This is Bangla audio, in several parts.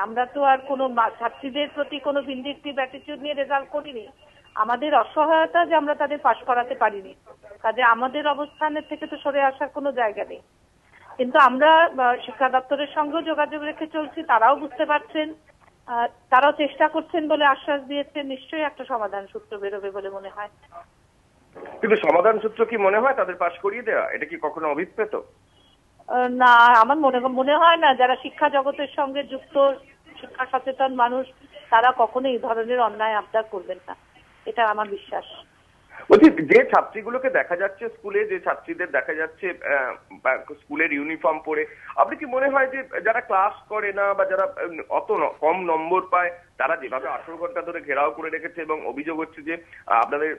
আমরা তো আর কোনো ছাত্রীদের প্রতি কোনো ভিন্ডিকটিভ অ্যাটিটিউড নিয়ে রেজাল্ট করিনি। আমাদের অসহায়তা যে আমরা তাদের পাশ করাতে পারিনি, কাজে আমাদের অবস্থানের থেকে তো সরে আসার কোনো জায়গা নেই। কিন্তু আমরা শিক্ষা দপ্তরের সঙ্গেও যোগাযোগ রেখে চলছি, তারাও বুঝতে পারছেন, তারাও চেষ্টা করছেন বলে আশ্বাস দিয়েছেন। নিশ্চয়ই একটা সমাধান সূত্র বেরোবে বলে মনে হয়। কিন্তু সমাধান সূত্র কি মনে হয় তাদের পাশ করিয়ে দেওয়া? এটা কি কখনো অভিপ্রেত? না, আমার মনে হয় না। যারা শিক্ষা জগতের সঙ্গে যুক্ত, শিক্ষা সচেতন মানুষ, তারা কখনো এই ধরনের অন্যায় আবদার করবেন না, এটা আমার বিশ্বাস। বলছি, যে ছাত্রীগুলোকে দেখা যাচ্ছে স্কুলে, যে ছাত্রীদের দেখা যাচ্ছে স্কুলের ইউনিফর্ম পরে, আপনি কি মনে হয় যে যারা ক্লাস করে না বা যারা অত কম নম্বর পায়, তারা যেভাবে 18 ঘন্টা ধরে ঘেরাও করে রেখেছে এবং অভিযোগ হচ্ছে যে আপনাদের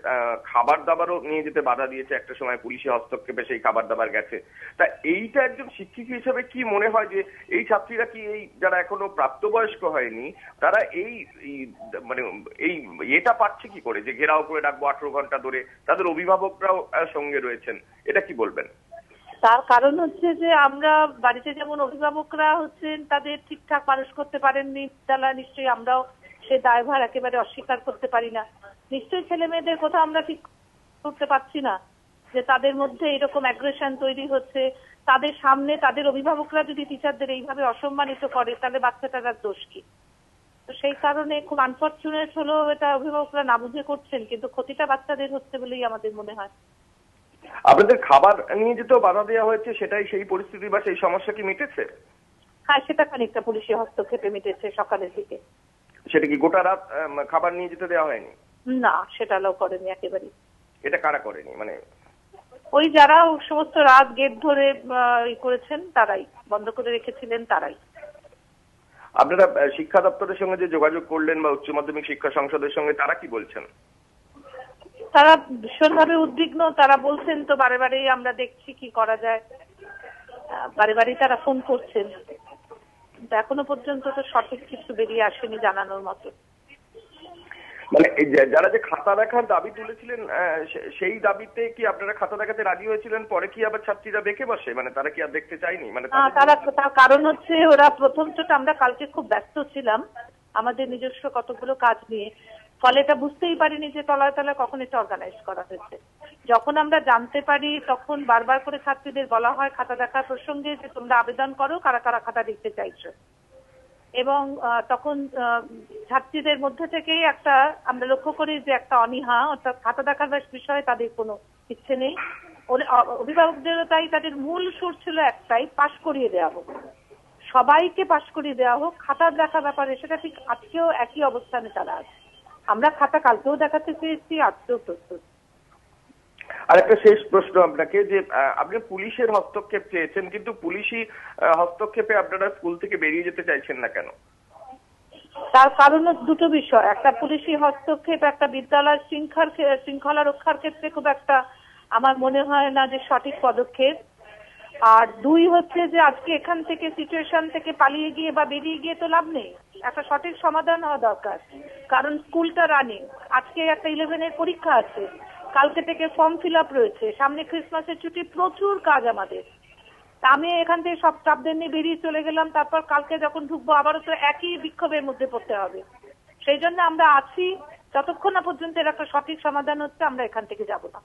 খাবার দাবারও নিয়ে যেতে বাধা দিয়েছে, একটা সময় পুলিশি হস্তক্ষেপে সেই খাবার দাবার গেছে, তা এইটা একজন শিক্ষিকা হিসেবে কি মনে হয় যে এই ছাত্রীরা কি, এই যারা এখনো প্রাপ্তবয়স্ক হয়নি, তারা এই মানে এই এটা পাচ্ছে কি করে যে ঘেরাও করে রাখবো 18 ঘন্টা ধরে? তাদের অভিভাবকরাও সঙ্গে রয়েছেন, এটা কি বলবেন? তার কারণ হচ্ছে যে আমরা বাড়িতে যেমন অভিভাবকরা হচ্ছেন তাদের ঠিকঠাক মানুষ করতে পারেননি, বিদ্যালয় নিশ্চয়ই আমরাও সে দায়ভার একেবারে অস্বীকার করতে পারি না। নিশ্চয়ই ছেলে মেয়েদের কোথাও আমরা ঠিক করতে পারছি না যে তাদের মধ্যে এরকম অ্যাগ্রেশন তৈরি হচ্ছে। তাদের সামনে তাদের অভিভাবকরা যদি টিচারদের এইভাবে অসম্মানিত করে, তাহলে বাচ্চাটার দোষ কি? তো সেই কারণে খুব আনফরচুনেট হলো, এটা অভিভাবকরা না বুঝে করছেন, কিন্তু ক্ষতিটা বাচ্চাদের হচ্ছে বলেই আমাদের মনে হয়। আপনাদের খাবার নিয়ে যেতেও বাধা দেওয়া হয়েছে, সেটাই সেই পরিস্থিতি বা সেই সমস্যা কি মিটেছে? হ্যাঁ, সেটা খানিকটা পুলিশি হস্তক্ষেপে মিটেছে সকালের দিকে। সেটা কি গোটা রাত খাবার নিয়ে যেতে দেওয়া হয়নি? না, সেটা অ্যালাউ করেনি একেবারেই। এটা কারা করেনি? মানে ওই যারা সমস্ত রাত গেট ধরে করেছেন, তারাই বন্ধ করে রেখেছিলেন, তারাই। আপনারা শিক্ষা দপ্তরের সঙ্গে যে যোগাযোগ করলেন বা উচ্চ মাধ্যমিক শিক্ষা সংসদের সঙ্গে, তারা কি বলছেন? তারা ভীষণভাবে উদ্বিগ্ন। তারা বলছেন তো বারে বারেই আমরা দেখছি কি করা যায়, বারে বারেই তারা ফোন করছেন, কিন্তু এখনো পর্যন্ত তো সঠিক কিছু বেরিয়ে আসেনি জানানোর মতো। মানে যারা যে খাতা দেখার দাবি তুলেছিলেন, সেই দাবিতে কি আপনারা খাতা দেখাতে রাজি হয়েছিলেন? পরে কি আবার ছাত্রীরা বেঁকে বসে, মানে তারা কি আর দেখতে চায়নি? মানে তার কারণ হচ্ছে ওরা প্রথম চোট, আমরা কালকে খুব ব্যস্ত ছিলাম আমাদের নিজস্ব কতগুলো কাজ নিয়ে, ফলে এটা বুঝতেই পারিনি যে তলায় তলায় কখন এটা অর্গানাইজ করা হয়েছে। যখন আমরা জানতে পারি তখন বারবার করে ছাত্রীদের বলা হয় খাতা দেখার প্রসঙ্গে যে তোমরা আবেদন করো, কারা কারা খাতা দেখতে চাইছো। এবং তখন ছাত্রীদের মধ্যে থেকেই একটা আমরা লক্ষ্য করি যে একটা অনীহা, অর্থাৎ খাতা দেখার বিষয়ে তাদের কোনো ইচ্ছে নেই। অভিভাবকদেরও তাই, তাদের মূল সুর ছিল একটাই, পাশ করিয়ে দেওয়া হোক, সবাইকে পাশ করিয়ে দেওয়া হোক। খাতা দেখা ব্যাপারে সেটা ঠিক আজকেও একই অবস্থানে তারা আছে। আমরা খাতা কালকেও দেখাতে চেয়েছি, আজকেও প্রস্তুত। আর একটা শেষ প্রশ্ন আপনাকে, যে আপনি পুলিশের হস্তক্ষেপ চেয়েছেন, কিন্তু পুলিশি হস্তক্ষেপে আপনারা স্কুল থেকে বেরিয়ে যেতে চাইছেন না কেন? তার কারণ দুটো বিষয়। একটা, পুলিশি হস্তক্ষেপ একটা বিদ্যালয় শৃঙ্খলা রক্ষার ক্ষেত্রে খুব একটা আমার মনে হয় না যে সঠিক পদক্ষেপ। আর দুই হচ্ছে যে আজকে এখান থেকে সিচুয়েশন থেকে পালিয়ে গিয়ে বা বেরিয়ে গিয়ে তো লাভ নেই, একটা সঠিক সমাধান হওয়া দরকার। কারণ স্কুলটা রানিং, আজকে একটা 11-এর পরীক্ষা আছে, কালকে থেকে ফর্ম ফিল আপ রয়েছে, সামনে ক্রিসমাসের ছুটি, প্রচুর কাজ আমাদের। আমি এখান থেকে সব স্টাফদের নিয়ে বেরিয়ে চলে গেলাম, তারপর কালকে যখন ঢুকবো আবারও তো একই বিক্ষোভের মধ্যে পড়তে হবে। সেই জন্য আমরা আছি, যতক্ষণ না পর্যন্ত এর একটা সঠিক সমাধান হচ্ছে আমরা এখান থেকে যাব না।